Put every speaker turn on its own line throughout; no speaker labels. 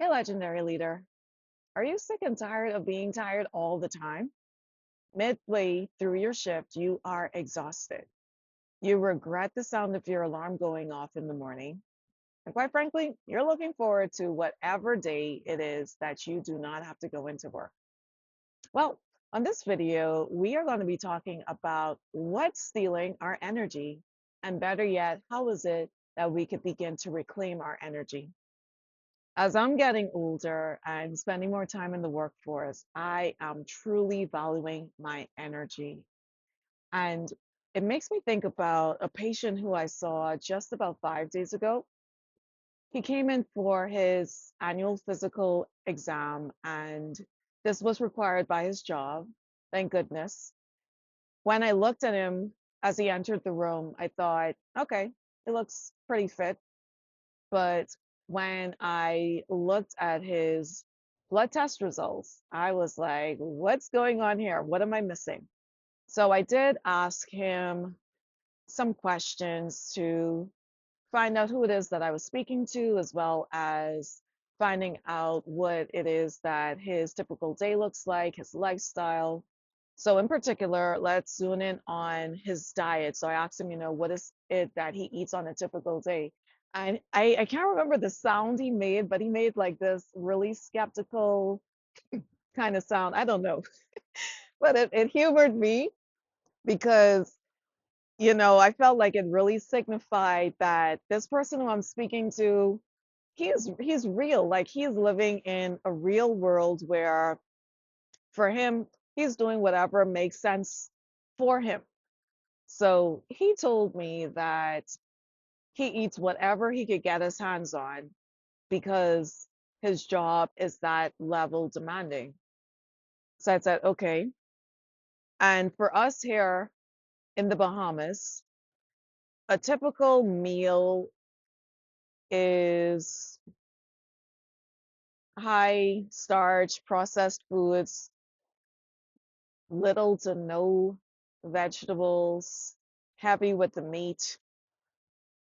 Hey, legendary leader. Are you sick and tired of being tired all the time? Midway through your shift, you are exhausted. You regret the sound of your alarm going off in the morning. And quite frankly, you're looking forward to whatever day it is that you do not have to go into work. Well, on this video, we are going to be talking about what's stealing our energy. And better yet, how is it that we could begin to reclaim our energy? As I'm getting older and spending more time in the workforce, I am truly valuing my energy. And it makes me think about a patient who I saw just about 5 days ago. He came in for his annual physical exam, and this was required by his job. Thank goodness. When I looked at him as he entered the room, I thought, okay, he looks pretty fit. But when I looked at his blood test results, I was like, what's going on here? What am I missing? So I did ask him some questions to find out who it is that I was speaking to, as well as finding out what it is that his typical day looks like, his lifestyle. So, in particular, let's zoom in on his diet. So, I asked him, what is it that he eats on a typical day? And I can't remember the sound he made, but he made like this really skeptical kind of sound. I don't know, but it humored me because I felt like it really signified that this person who I'm speaking to, he's real. Like he's living in a real world where for him, he's doing whatever makes sense for him. So he told me that he eats whatever he could get his hands on because his job is that level demanding. So I said, okay. And for us here in the Bahamas, a typical meal is high starch, processed foods, little to no vegetables, heavy with the meat,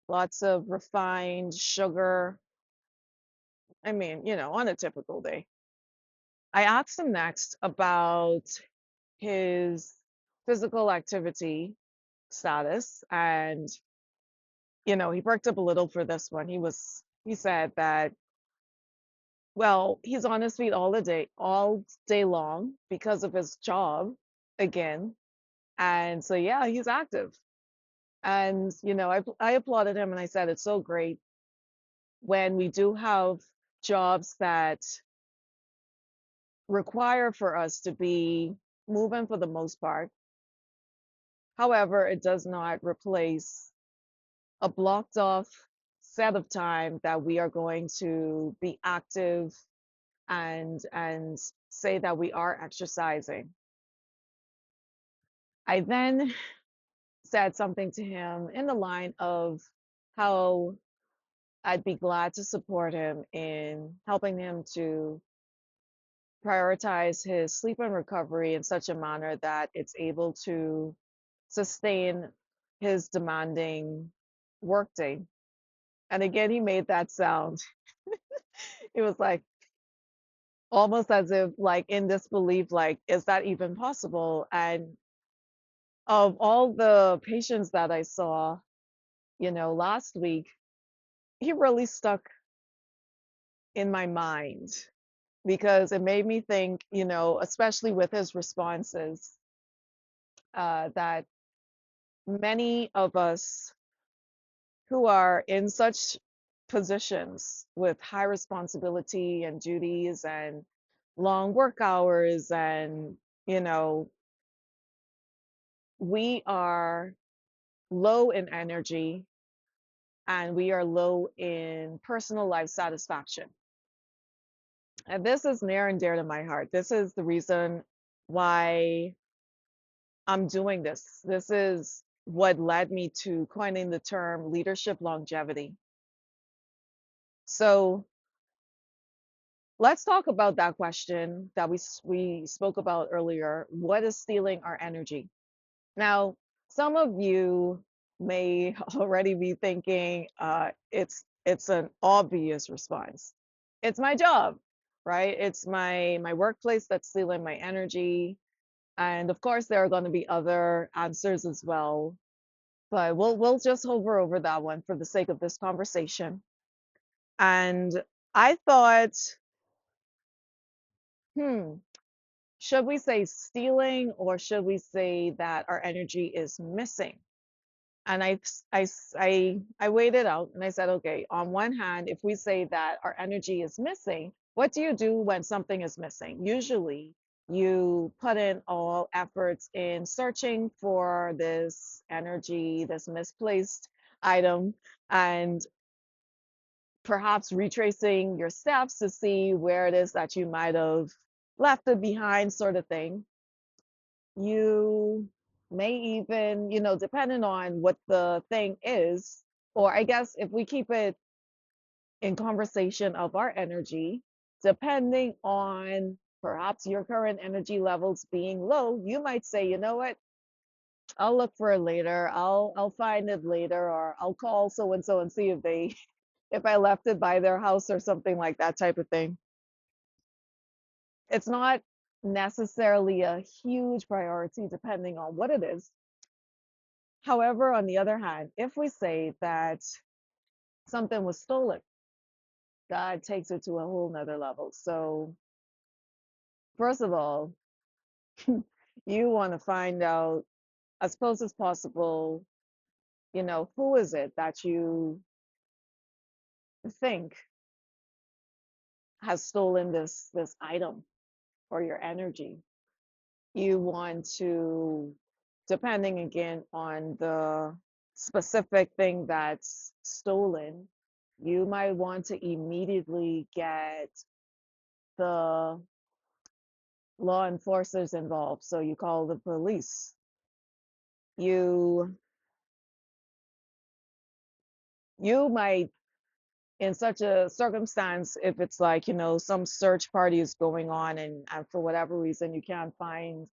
lots of refined sugar. I mean, on a typical day. I asked him next about his physical activity status, and he perked up a little for this one. He said that, well, he's on his feet all day long because of his job again. And so yeah, he's active. And I applauded him and I said it's so great when we do have jobs that require for us to be moving for the most part. However, it does not replace a blocked off set of time that we are going to be active and say that we are exercising. I then said something to him in the line of how I'd be glad to support him in helping him to prioritize his sleep and recovery in such a manner that it's able to sustain his demanding workday. And again, he made that sound. It was like almost as if like in disbelief, like, is that even possible? And of all the patients that I saw, last week, he really stuck in my mind because it made me think, especially with his responses, that many of us who are in such positions with high responsibility and duties and long work hours and, you know, we are low in energy and we are low in personal life satisfaction. And this is near and dear to my heart. This is the reason why I'm doing this. This is what led me to coining the term leadership longevity. So let's talk about that question that we spoke about earlier. What is stealing our energy? Now, some of you may already be thinking it's an obvious response. it's my job, right? It's my workplace that's stealing my energy. And of course, there are going to be other answers as well, but we'll just hover over that one for the sake of this conversation. And I thought, hmm, should we say stealing or should we say that our energy is missing? And I weighed it out and I said, okay, on one hand, if we say that our energy is missing, what do you do when something is missing? Usually you put in all efforts in searching for this energy, this misplaced item, and perhaps retracing your steps to see where it is that you might have left it behind, sort of thing. You may even, depending on what the thing is, or I guess if we keep it in conversation of our energy, depending on perhaps your current energy levels being low, you might say, you know what, I'll look for it later. I'll find it later, or I'll call so and see if they if I left it by their house or something like that type of thing. It's not necessarily a huge priority depending on what it is. However, on the other hand, if we say that something was stolen, God takes it to a whole nother level. So, first of all, you want to find out as close as possible, who is it that you think has stolen this item or your energy. You want to, depending again on the specific thing that's stolen, you might want to immediately get the law enforcers involved. So you call the police. You you might in such a circumstance, if it's like, some search party is going on and for whatever reason you can't find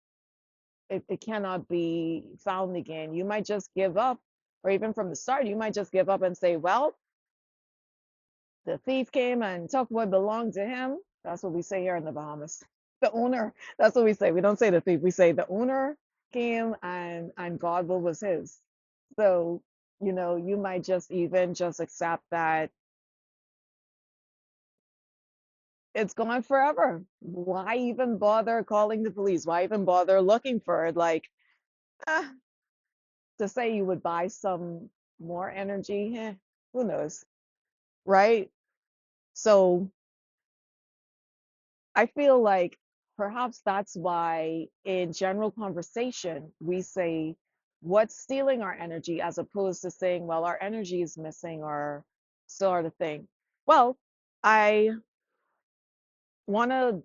it cannot be found again, you might just give up, or even from the start, you might just give up and say, well, the thief came and took what belonged to him. That's what we say here in the Bahamas. The owner, that's what we say. We don't say the thief, we say the owner came and God what was his. So, you might just even just accept that it's gone forever. Why even bother calling the police? Why even bother looking for it? Like, ah, to say you would buy some more energy, who knows, right? So I feel like perhaps that's why in general conversation we say what's stealing our energy as opposed to saying, well, our energy is missing or sort of thing. Well, I want to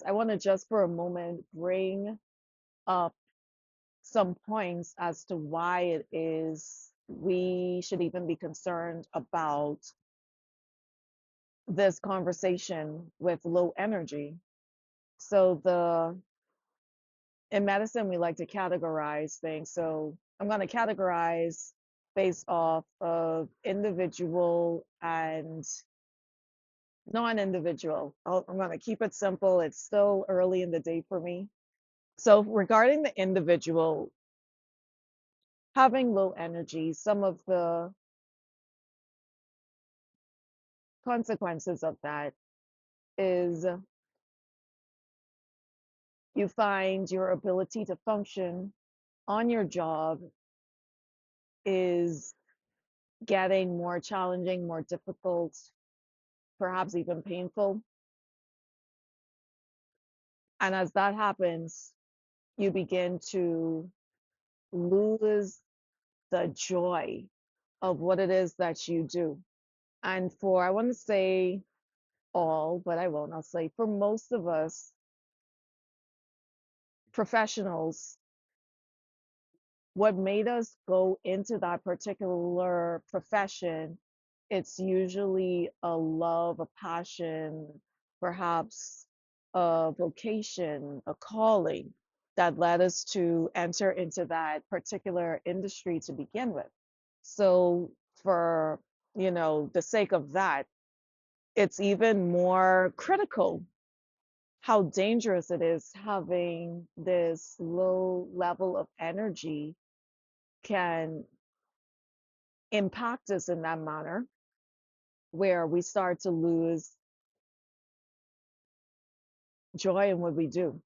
I want to just for a moment bring up some points as to why it is we should even be concerned about this conversation with low energy. So the in medicine we like to categorize things. So I'm going to categorize based off of individual and non-individual. I'm going to keep it simple. It's still early in the day for me. So regarding the individual having low energy, some of the consequences of that is you find your ability to function on your job is getting more challenging, more difficult, perhaps even painful. And as that happens, you begin to lose the joy of what it is that you do. And I want to say all, but I won't, I'll say for most of us professionals, what made us go into that particular profession, it's usually a love, a passion, perhaps a vocation, a calling that led us to enter into that particular industry to begin with. So for, the sake of that, it's even more critical how dangerous it is having this low level of energy can impact us in that manner where we start to lose joy in what we do.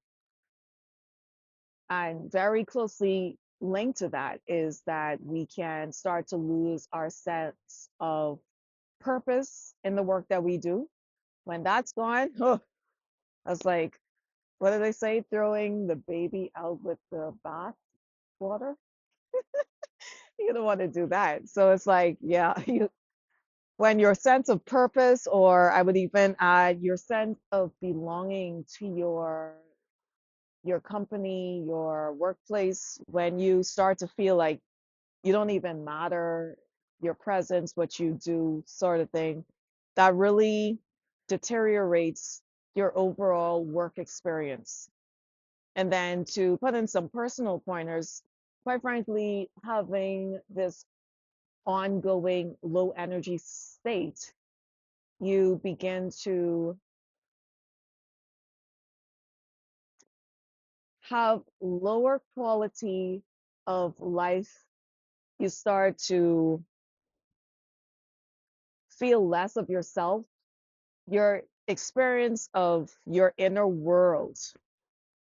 And very closely linked to that is that we can start to lose our sense of purpose in the work that we do. When that's gone, oh, I was like, what do they say? Throwing the baby out with the bath water? You don't want to do that. So it's like, yeah, when your sense of purpose, or I would even add your sense of belonging to your company, your workplace, when you start to feel like you don't even matter, your presence, what you do, sort of thing, that really deteriorates your overall work experience. And then to put in some personal pointers, quite frankly, having this ongoing low energy state, you begin to have lower quality of life. You start to feel less of yourself, your experience of your inner world,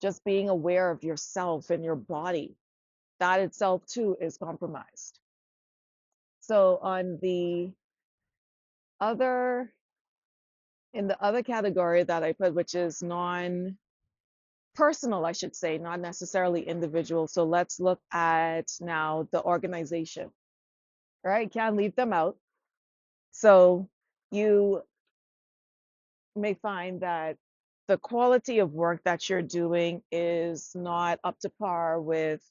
just being aware of yourself and your body, that itself too is compromised. So on the other, in the other category that I put, which is non personal, I should say, not necessarily individual. So let's look at now the organization, right? Can't leave them out. So you may find that the quality of work that you're doing is not up to par with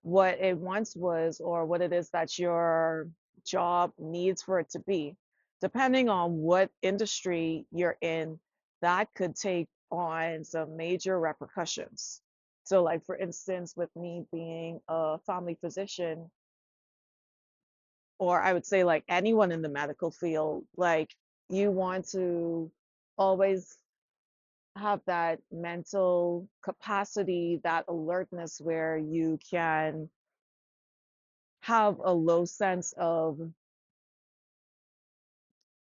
what it once was or what it is that your job needs for it to be. Depending on what industry you're in, that could take on some major repercussions. So, like for instance, with me being a family physician, or I would say like anyone in the medical field, like you want to always have that mental capacity, that alertness where you can have a low sense of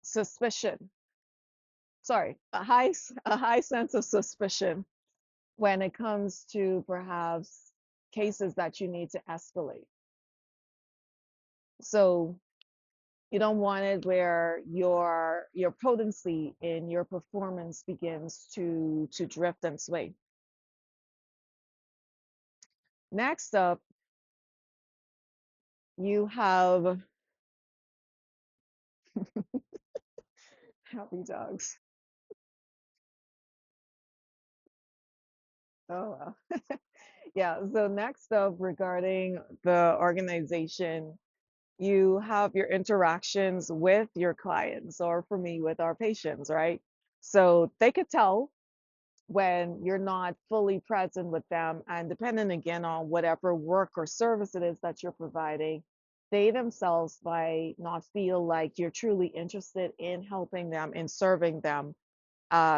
suspicion. Sorry, a high sense of suspicion when it comes to perhaps cases that you need to escalate. So you don't want it where your potency in your performance begins to drift and sway. Next up, you have happy dogs. Oh well. Yeah, so next up regarding the organization, you have your interactions with your clients, or for me, with our patients, right? So they could tell when you're not fully present with them, and depending again on whatever work or service it is that you're providing, they themselves might not feel like you're truly interested in helping them, in serving them.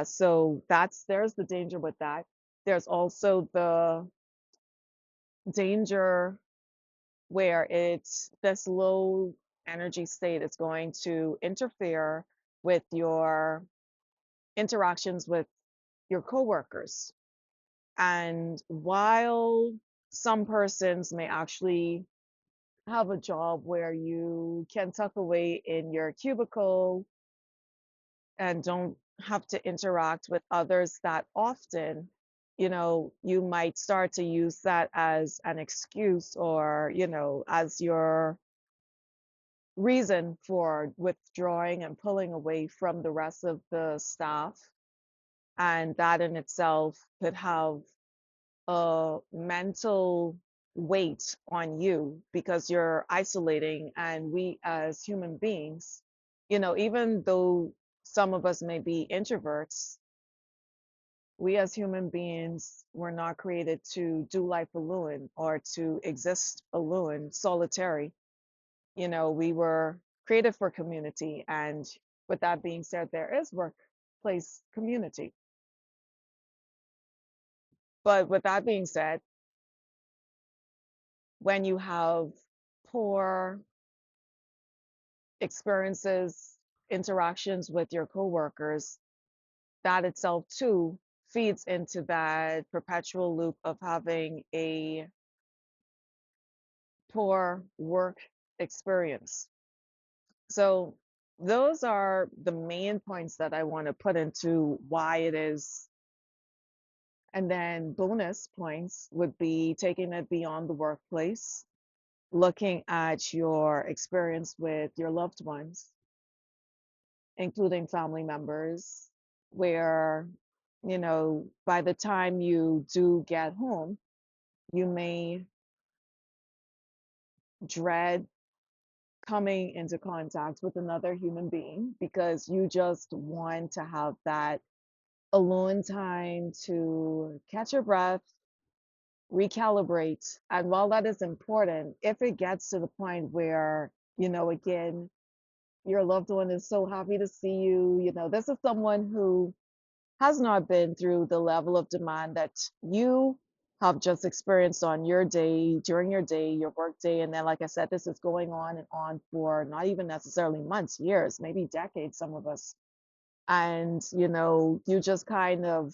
So there's the danger with that. There's also the danger where it's this low energy state is going to interfere with your interactions with your coworkers. And while some persons may actually have a job where you can tuck away in your cubicle and don't have to interact with others that often, you might start to use that as an excuse, or, as your reason for withdrawing and pulling away from the rest of the staff. And that in itself could have a mental weight on you because you're isolating. And we as human beings, even though some of us may be introverts, we as human beings were not created to do life alone or to exist alone, solitary. We were created for community. And With that being said, there is workplace community. But with that being said, when you have poor experiences, interactions with your coworkers, that itself too feeds into that perpetual loop of having a poor work experience. So those are the main points that I want to put into why it is. And then bonus points would be taking it beyond the workplace, looking at your experience with your loved ones, including family members, where, by the time you do get home, you may dread coming into contact with another human being because you just want to have that alone time to catch your breath, recalibrate. And while that is important, if it gets to the point where, again, your loved one is so happy to see you, this is someone who has not been through the level of demand that you have just experienced on your day, during your day, your work day. And then, like I said, this is going on and on for not even necessarily months, years, maybe decades, some of us. And, you just kind of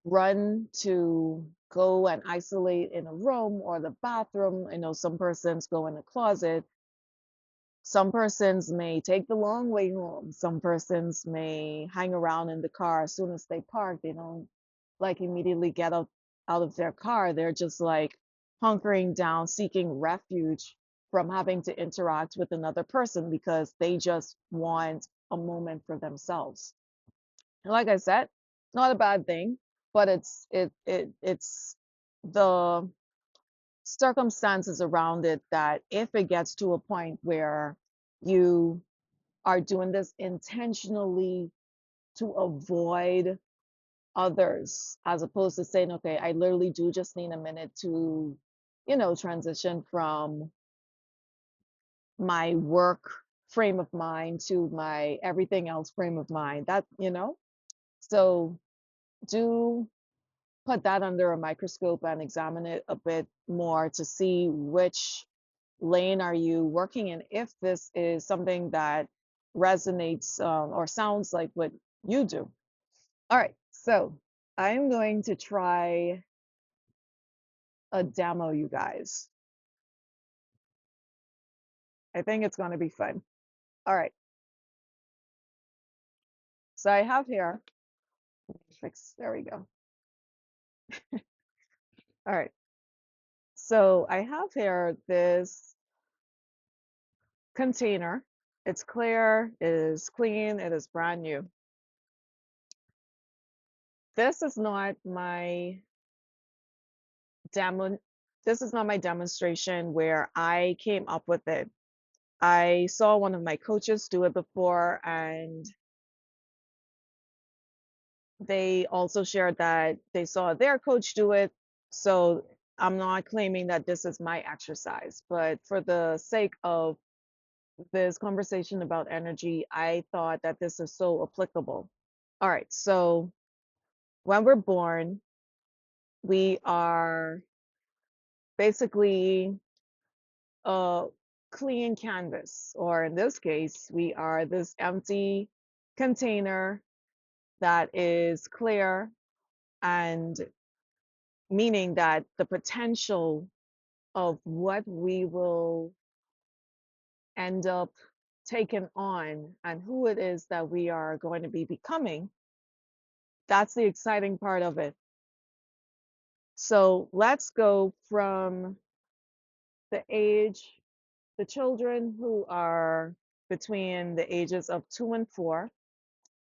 run to go and isolate in a room or the bathroom. Some persons go in the closet. Some persons may take the long way home. Some persons may hang around in the car as soon as they park. They don't like immediately get out of their car. They're just like hunkering down, seeking refuge from having to interact with another person because they just want a moment for themselves. And like I said, not a bad thing, but it's the circumstances around it that if it gets to a point where you are doing this intentionally to avoid others, as opposed to saying, okay, I literally do just need a minute to, transition from my work frame of mind to my everything else frame of mind. So do put that under a microscope and examine it a bit more to see which lane are you working in if this is something that resonates or sounds like what you do. All right, so I'm going to try a demo, you guys. I think it's going to be fun. All right, so I have here, there we go. All right, so I have here this container. It's clear, it is clean, it is brand new. This is not my demo. This is not my demonstration where I came up with it. I saw one of my coaches do it before, and they also shared that they saw their coach do it. So I'm not claiming that this is my exercise, but for the sake of this conversation about energy, I thought that this is so applicable. All right, so when we're born, we are basically a clean canvas, or in this case, we are this empty container that is clear, and meaning that the potential of what we will end up taking on and who it is that we are going to be becoming, that's the exciting part of it. So let's go from the age, the children who are between the ages of 2 and 4.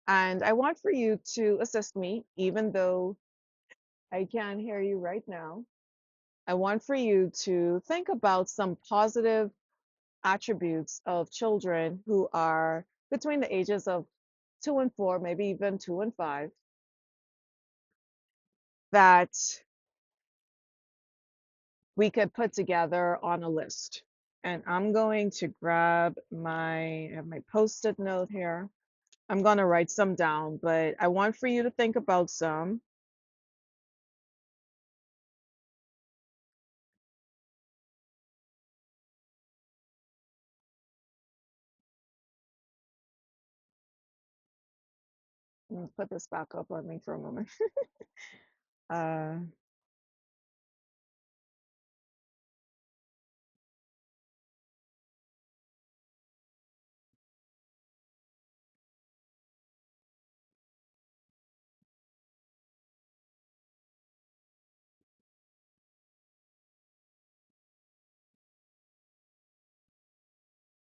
And I want for you to assist me, even though I can't hear you right now. I want for you to think about some positive attributes of children who are between the ages of 2 and 4, maybe even 2 and 5, that we could put together on a list. And I'm going to grab I have my post-it note here. I'm going to write some down, but I want for you to think about some. Put this back up on me for a moment. Uh,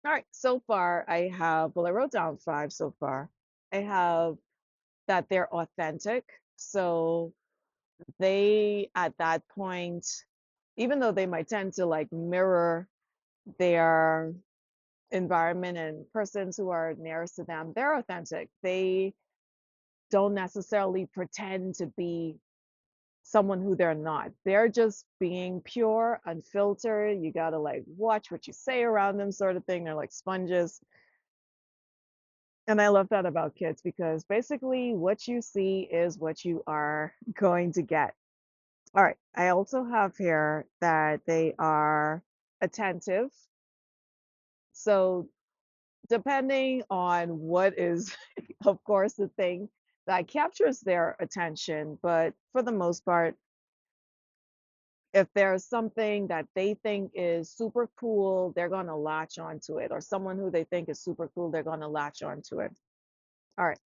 all right, so far I have, well, I wrote down five so far. I have that they're authentic. So they, at that point, even though they might tend to like mirror their environment and persons who are nearest to them, they're authentic. They don't necessarily pretend to be someone who they're not. They're just being pure, unfiltered. You got to like watch what you say around them, sort of thing. They're like sponges. And I love that about kids because basically what you see is what you are going to get. All right. I also have here that they are attentive. So, depending on what is, of course, the thing that captures their attention, but for the most part, if there's something that they think is super cool, they're going to latch onto it, or someone who they think is super cool, they're going to latch onto it. All right.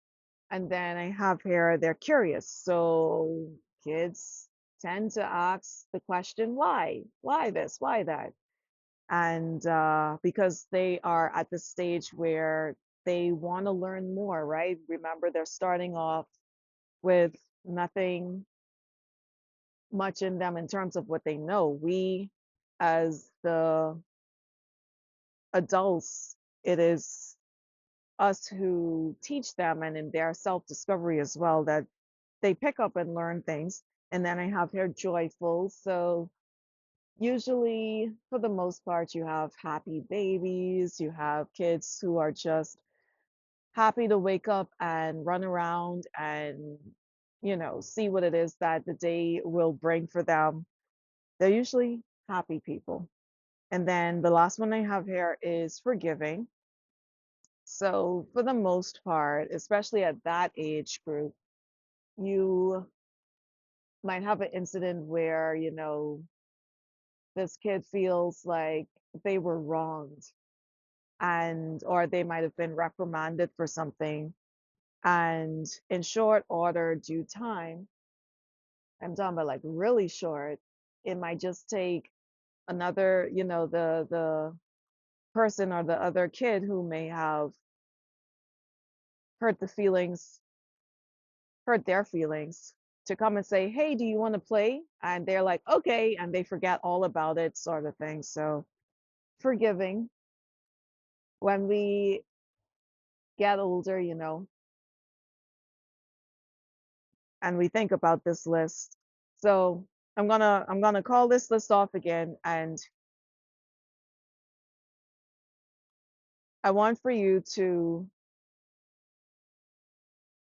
And then I have here, they're curious. So kids tend to ask the question, why? Why this? Why that? And because they are at the stage where they want to learn more, right? Remember, they're starting off with nothing much in them in terms of what they know. We, as the adults, it is us who teach them and in their self discovery as well that they pick up and learn things. And then I have here joyful. So usually, for the most part, you have happy babies, you have kids who are just happy to wake up and run around and, see what it is that the day will bring for them. They're usually happy people. And then the last one I have here is forgiving. So, for the most part, especially at that age group, you might have an incident where, this kid feels like they were wronged and or they might have been reprimanded for something. And in short order, due time, I'm talking about like really short, it might just take another, the person or the other kid who may have hurt the feelings, hurt their feelings to come and say, hey, do you want to play? And they're like, okay. And they forget all about it, sort of thing. So forgiving. When we get older, and we think about this list. So I'm gonna call this list off again, and I want for you to,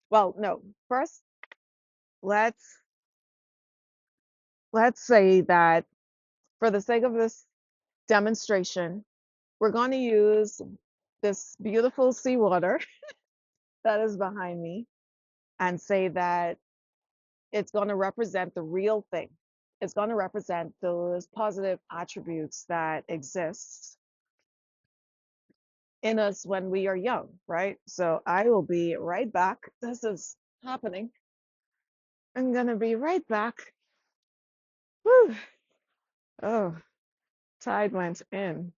well, no, first let's let's say that for the sake of this demonstration, we're going to use this beautiful seawater that is behind me and say that it's going to represent the real thing. It's going to represent those positive attributes that exist in us when we are young, right? So I will be right back. This is happening. I'm going to be right back. Whew. Oh, tide went in.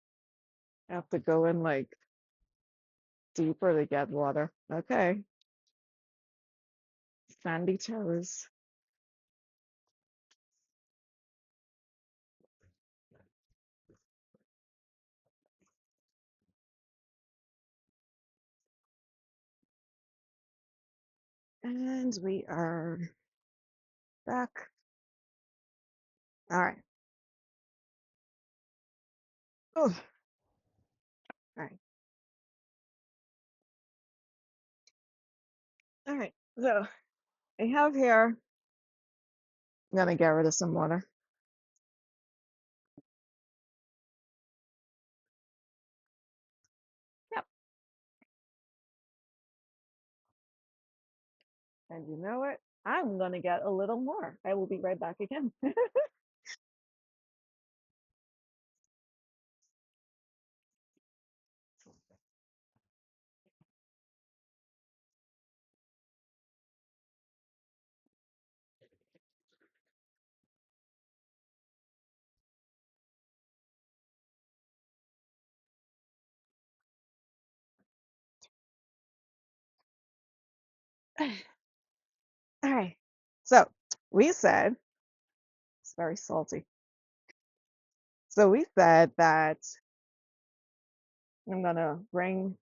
I have to go in like deeper to get water. Okay. Sandy Terrace. And we are back. All right. Oh, All right. So I have here, I'm gonna get rid of some water. Yep. And you know what? I'm gonna get a little more. I will be right back again. All right. So we said it's very salty. So we said that I'm gonna bring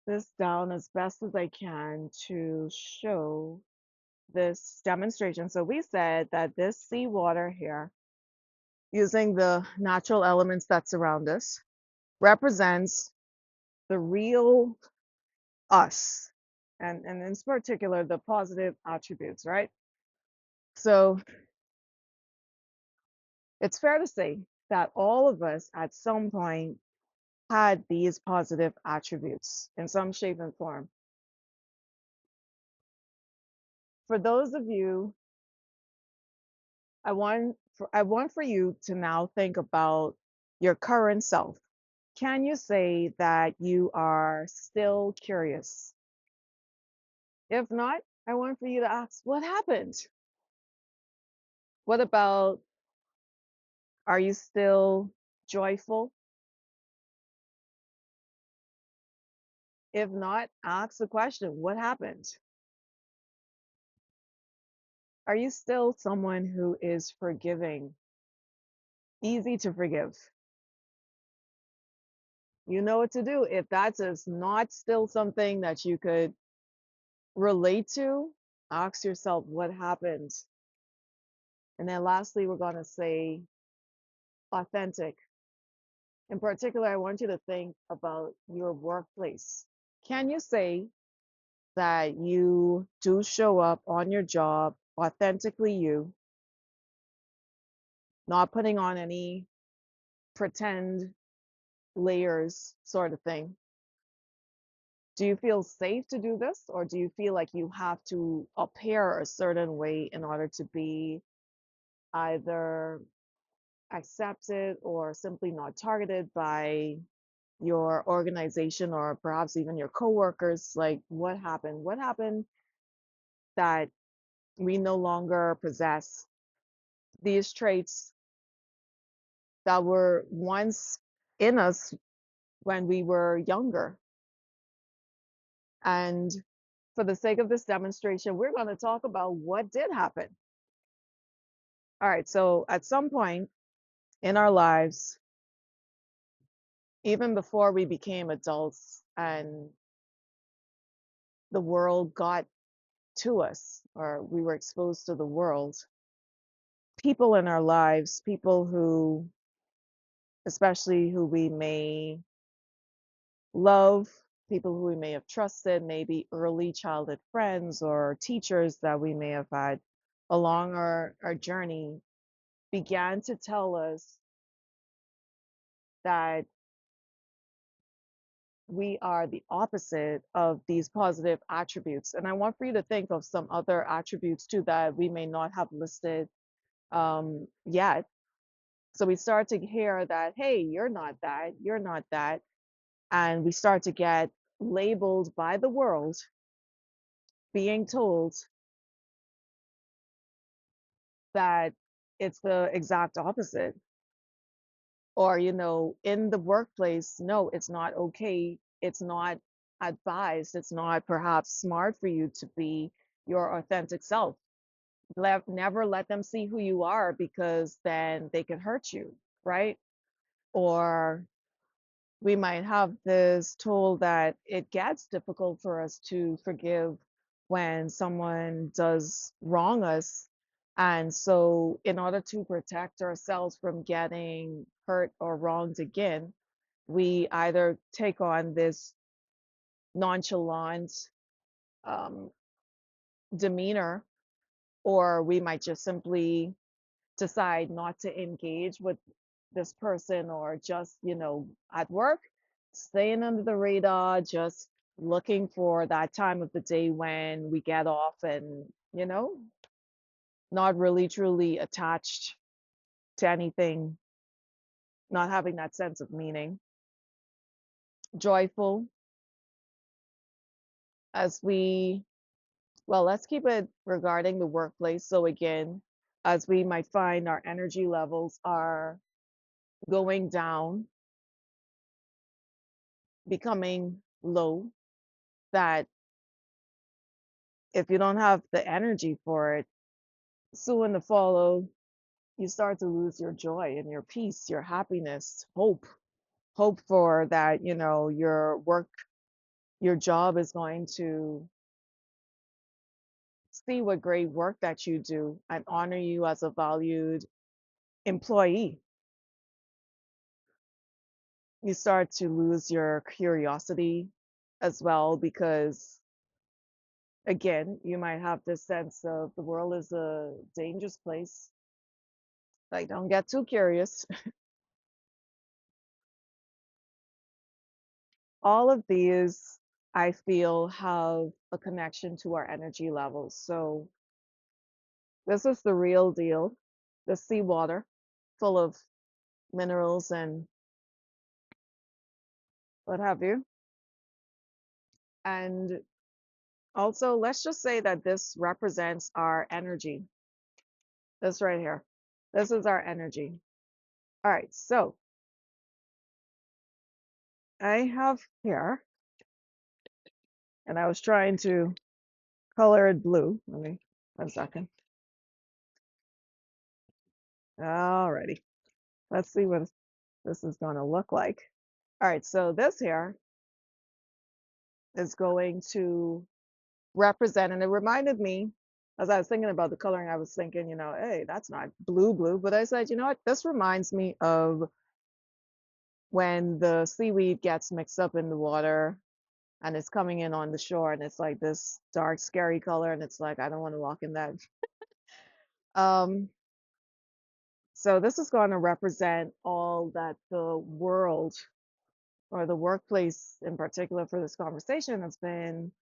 this down as best as I can to show this demonstration. So we said that this seawater here, using the natural elements that surround us, represents the real us, and in particular, the positive attributes, right? So it's fair to say that all of us at some point had these positive attributes in some shape and form. For those of you, I want for you to now think about your current self. Can you say that you are still curious? If not, I want for you to ask, what happened? What about, are you still joyful? If not, ask the question, what happened? Are you still someone who is forgiving, easy to forgive? You know what to do. If that is not still something that you could relate to, ask yourself what happened. And then lastly, we're going to say authentic. In particular, I want you to think about your workplace. Can you say that you do show up on your job authentically you, not putting on any pretend layers sort of thing? Do you feel safe to do this, or do you feel like you have to appear a certain way in order to be either accepted or simply not targeted by your organization or perhaps even your coworkers? Like, what happened? What happened that we no longer possess these traits that were once in us when we were younger? And for the sake of this demonstration, we're going to talk about what did happen. All right, so at some point in our lives, even before we became adults and the world got to us, or we were exposed to the world, people in our lives, people who, especially who we may love, people who we may have trusted, maybe early childhood friends or teachers that we may have had along our journey, began to tell us that we are the opposite of these positive attributes. And I want for you to think of some other attributes too that we may not have listed yet. So we start to hear that, hey, you're not that, you're not that. And we start to get labeled by the world, being told that it's the exact opposite. Or, in the workplace, no, it's not okay. It's not advised. It's not perhaps smart for you to be your authentic self. Never let them see who you are because then they can hurt you, right? Or we might have this tool that it gets difficult for us to forgive when someone does wrong us. And so, in order to protect ourselves from getting hurt or wronged again, we either take on this nonchalant, demeanor, or we might just simply decide not to engage with this person, or just, at work, staying under the radar, just looking for that time of the day when we get off, and, not really truly attached to anything, not having that sense of meaning. Joyful as we, well, let's keep it regarding the workplace. So, again, as we might find our energy levels are going down, becoming low, that if you don't have the energy for it, soon to follow, you start to lose your joy and your peace, your happiness, hope for that, your work, your job is going to see what great work that you do and honor you as a valued employee. You start to lose your curiosity as well, because again, you might have this sense of the world is a dangerous place. Like, don't get too curious. All of these, I feel, have a connection to our energy levels. So, this is the real deal, the seawater, full of minerals and what have you. And also, let's just say that this represents our energy. This right here. This is our energy. All right, so I have here, and I was trying to color it blue. Let me, 1 second. Alrighty, let's see what this is going to look like. All right, so this here is going to represent, and it reminded me, as I was thinking about the coloring, I was thinking, hey, that's not blue, but I said, you know what, this reminds me of when the seaweed gets mixed up in the water and it's coming in on the shore, and it's like this dark, scary color, and it's like, I don't want to walk in that. Um, so this is going to represent all that the world, or the workplace in particular for this conversation, has been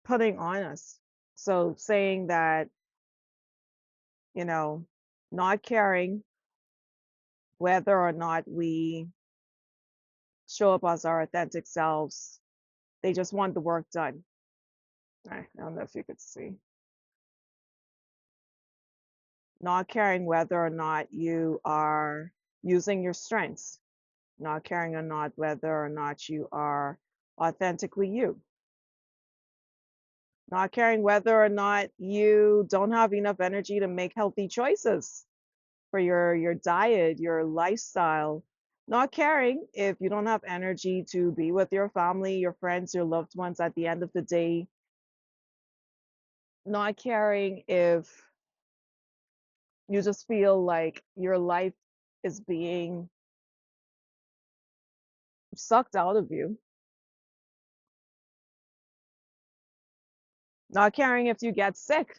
putting on us. So saying that, you know, not caring whether or not we show up as our authentic selves, they just want the work done. I don't know if you could see. Not caring whether or not you are using your strengths, not caring or not whether or not you are authentically you, not caring whether or not you don't have enough energy to make healthy choices for your diet, your lifestyle, not caring if you don't have energy to be with your family, your friends, your loved ones at the end of the day, not caring if you just feel like your life is being sucked out of you, not caring if you get sick.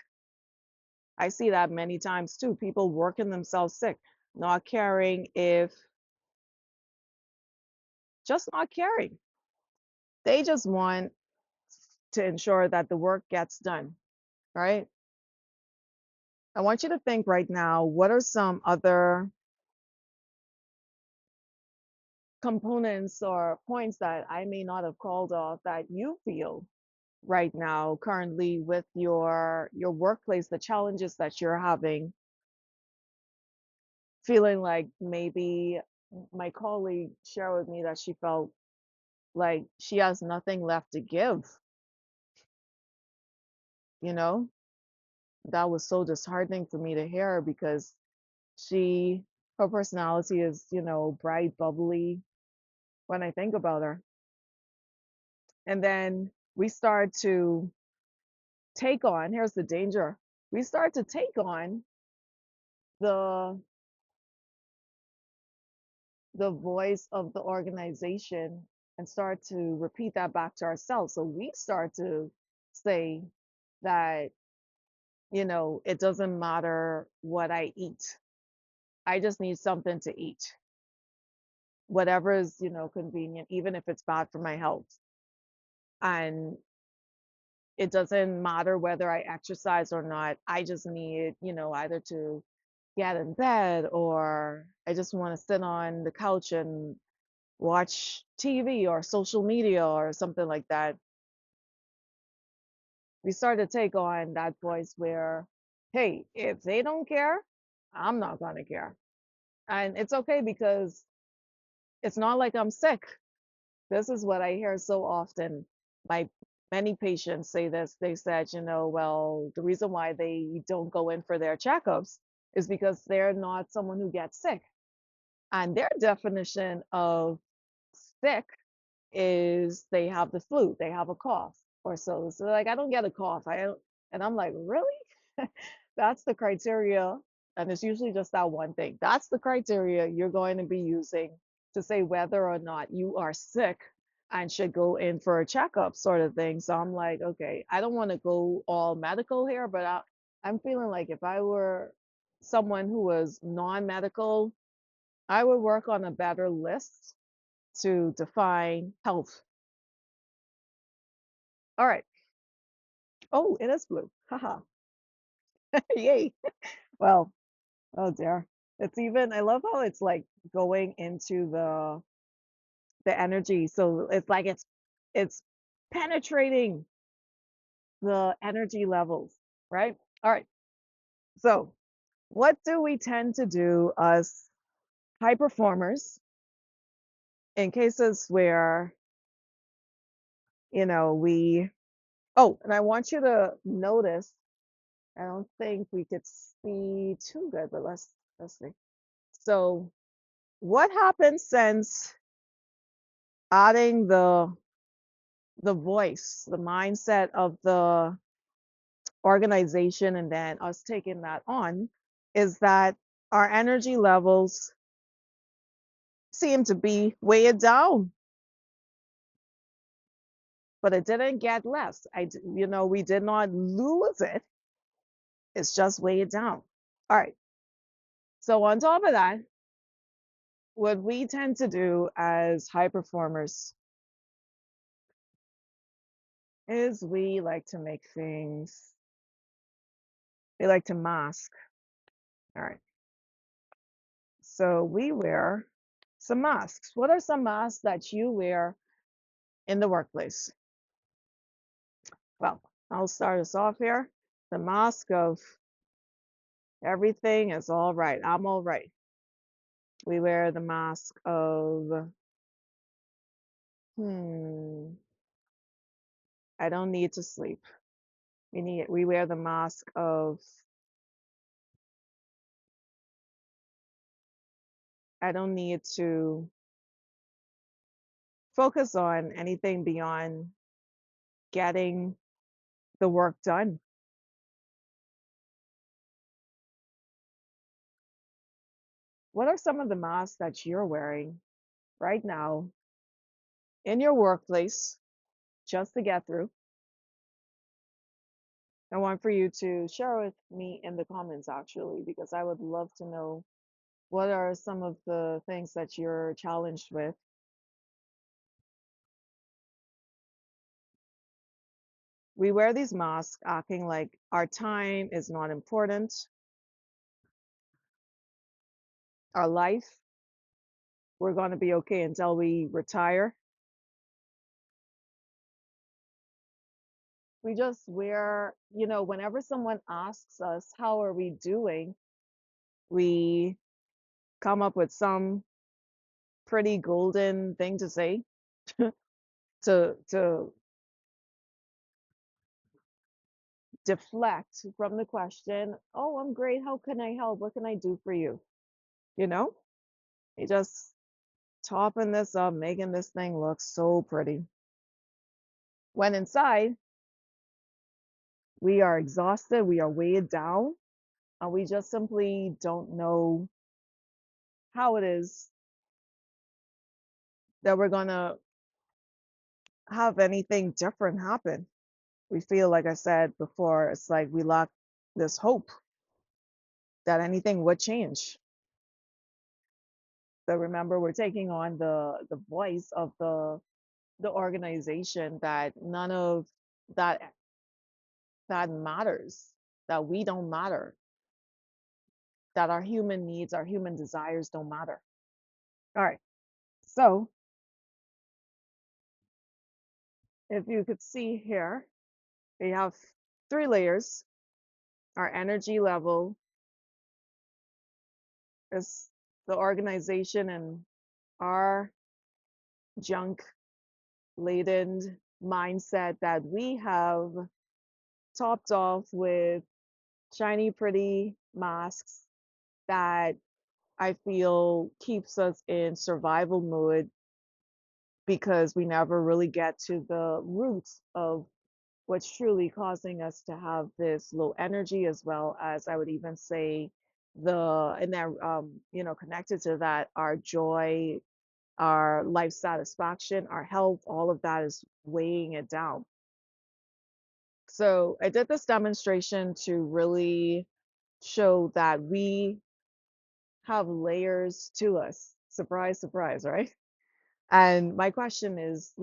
I see that many times too. People working themselves sick, not caring if, just not caring. They just want to ensure that the work gets done, right? I want you to think right now, what are some other components or points that I may not have called off that you feel right now currently with your workplace, the challenges that you're having, feeling like maybe my colleague shared with me that she felt like she has nothing left to give, you know? That was so disheartening for me to hear, because she, her personality is, bright, bubbly when I think about her. And then we start to take on, here's the danger. We start to take on the the voice of the organization and start to repeat that back to ourselves. So we start to say that, it doesn't matter what I eat. I just need something to eat, whatever is, convenient, even if it's bad for my health. And it doesn't matter whether I exercise or not. I just need, either to get in bed or I just want to sit on the couch and watch TV or social media or something like that. We start to take on that voice where, hey, if they don't care, I'm not going to care. And it's okay because it's not like I'm sick. This is what I hear so often. My many patients say this. They said, well, the reason why they don't go in for their checkups is because they're not someone who gets sick. And their definition of sick is they have the flu, they have a cough or so. So like, I don't get a cough. I don't, and I'm like, really? That's the criteria. And it's usually just that one thing. That's the criteria you're going to be using to say whether or not you are sick and should go in for a checkup, sort of thing. So I'm like, okay, I don't want to go all medical here, but I'm feeling like if I were someone who was non-medical, I would work on a better list to define health. All right. Oh, it is blue. Haha. Yay. Well, oh dear. It's even, I love how it's like going into the energy. So it's like it's penetrating the energy levels, right? All right. So what do we tend to do as high performers in cases where, we, oh, and I want you to notice, I don't think we could see too good, but let's see. So what happens since adding the voice, the mindset of the organization, and then us taking that on, is that our energy levels seem to be weighed down, but it didn't get less. We did not lose it. It's just weighed down. All right. So on top of that, what we tend to do as high performers is we like to make things, we like to mask. All right. So we wear some masks. What are some masks that you wear in the workplace? Well, I'll start us off here. The mask of everything is all right. I'm all right. We wear the mask of, I don't need to sleep. We wear the mask of, I don't need to focus on anything beyond getting the work done. What are some of the masks that you're wearing right now in your workplace just to get through? I want for you to share with me in the comments actually, because I would love to know what are some of the things that you're challenged with. We wear these masks acting like our time is not important, our life, we're going to be okay until we retire. We just wear, whenever someone asks us, how are we doing? We come up with some pretty golden thing to say to deflect from the question. Oh, I'm great. How can I help? What can I do for you? You know, you just topping this up, making this thing look so pretty. When inside, we are exhausted, we are weighed down, and we just simply don't know how it is that we're going to have anything different happen. We feel, like I said before, it's like we lack this hope that anything would change. So remember, we're taking on the voice of the organization that none of that that matters, that we don't matter, that our human needs, our human desires don't matter. All right. So if you could see here, we have three layers. Our energy level is the organization and our junk laden mindset that we have topped off with shiny, pretty masks that I feel keeps us in survival mode because we never really get to the roots of what's truly causing us to have this low energy, as well as I would even say and then connected to that, our joy, our life satisfaction, our health, all of that is weighing it down. So I did this demonstration to really show that we have layers to us. Surprise, surprise, right? And my question is,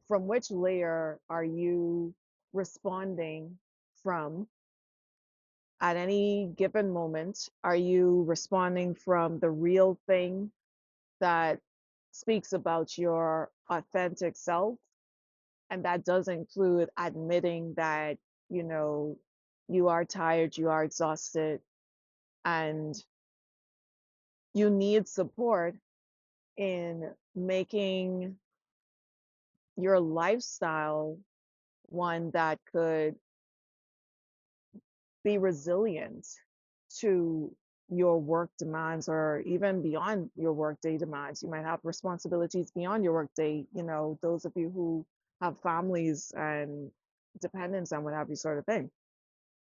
from which layer are you responding from at any given moment? Are you responding from the real thing that speaks about your authentic self? And that does include admitting that, you know, you are tired, you are exhausted, and you need support in making your lifestyle one that could be resilient to your work demands or even beyond your workday demands. You might have responsibilities beyond your workday, those of you who have families and dependents and what have you, sort of thing.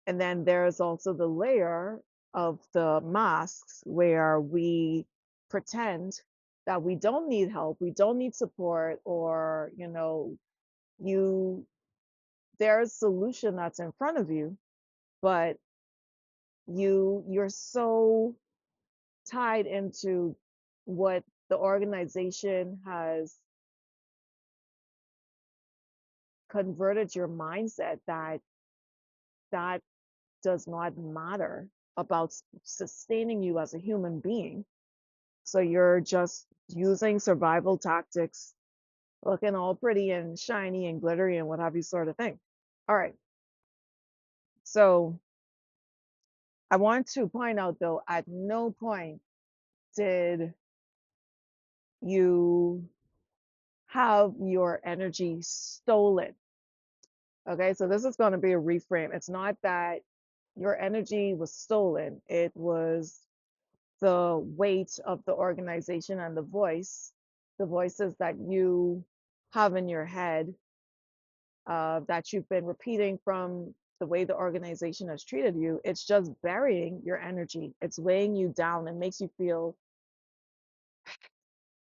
And then there's also the layer of the masks where we pretend that we don't need help, we don't need support, or, you there's a solution that's in front of you, but you're so tied into what the organization has converted your mindset that that does not matter about sustaining you as a human being. So you're just using survival tactics, looking all pretty and shiny and glittery and what have you, sort of thing. All right. So I want to point out, though, at no point did you have your energy stolen. Okay, so this is going to be a reframe. It's not that your energy was stolen, it was the weight of the organization and the voices that you have in your head, that you've been repeating from the way the organization has treated you. It's just burying your energy, it's weighing you down and makes you feel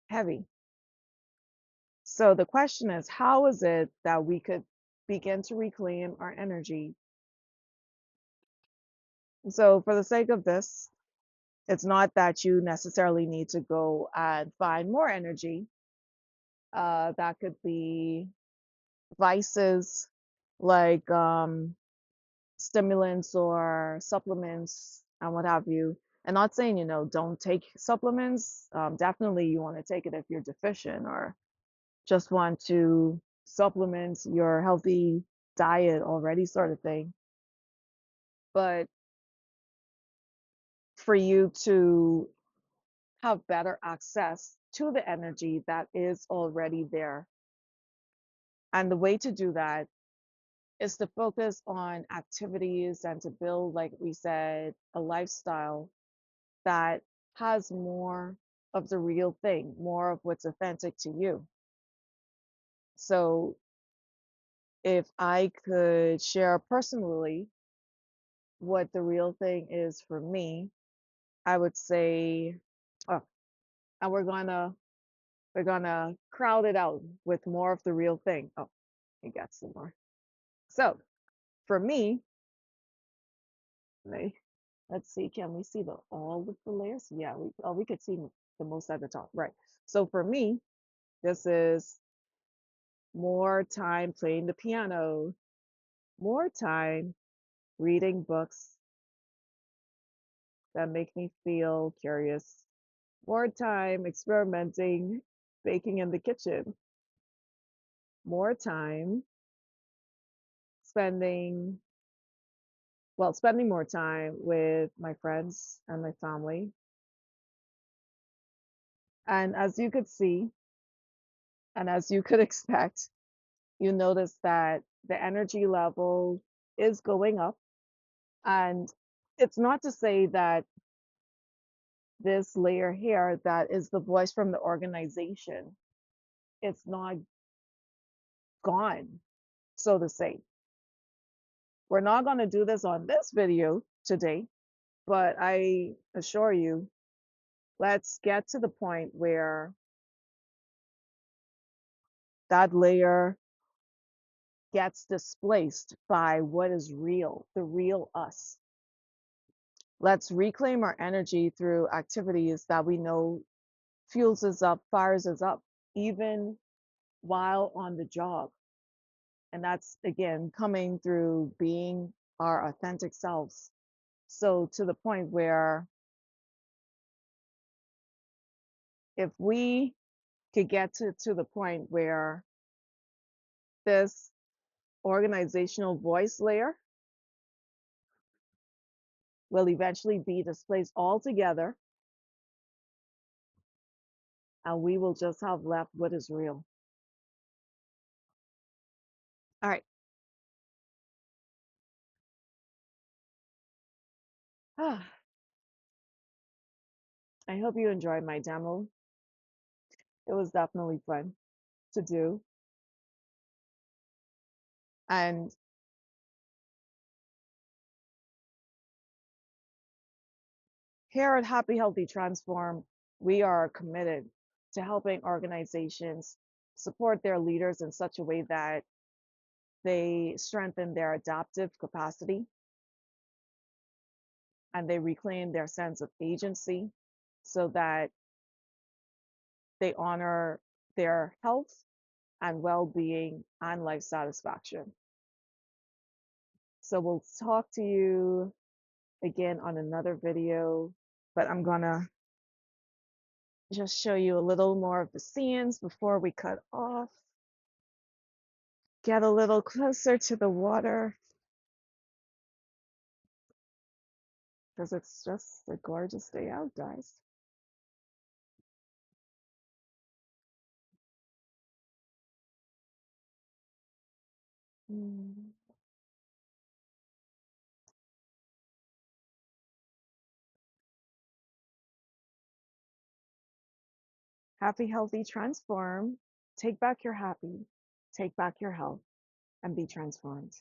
heavy. So the question is, how is it that we could begin to reclaim our energy? So for the sake of this, it's not that you necessarily need to go and find more energy. That could be vices like stimulants or supplements and what have you. And not saying, don't take supplements. Definitely you want to take it if you're deficient or just want to supplement your healthy diet already, sort of thing. But for you to have better access to the energy that is already there. And the way to do that is to focus on activities and to build, like we said, a lifestyle that has more of the real thing, more of what's authentic to you. So if I could share personally what the real thing is for me, I would say, oh, and we're gonna crowd it out with more of the real thing. Oh, It gets some more. So for me, let- let's see, can we see the all of the layers? Yeah, we could see the most at the top, right? So for me, this is more time playing the piano, more time reading books that make me feel curious, more time experimenting, baking in the kitchen, more time spending, spending more time with my friends and my family. And as you could see, and as you could expect, you notice that the energy level is going up. And it's not to say that this layer here, that is the voice from the organization, it's not gone, so to say. We're not going to do this on this video today, but I assure you, let's get to the point where that layer gets displaced by what is real, the real us. Let's reclaim our energy through activities that we know fuels us up, fires us up, even while on the job. And that's again coming through being our authentic selves. So to the point where if we could get to the point where this organizational voice layer will eventually be displaced altogether, and we will just have left what is real. All right. I hope you enjoyed my demo. It was definitely fun to do. And here at Happy Healthy Transform, we are committed to helping organizations support their leaders in such a way that they strengthen their adaptive capacity and they reclaim their sense of agency so that they honor their health and well-being and life satisfaction. So we'll talk to you again on another video, but I'm gonna just show you a little more of the scenes before we cut off. Get a little closer to the water because it's just a gorgeous day out, guys. Mm. Happy, healthy, transform. Take back your happy, take back your health, and be transformed.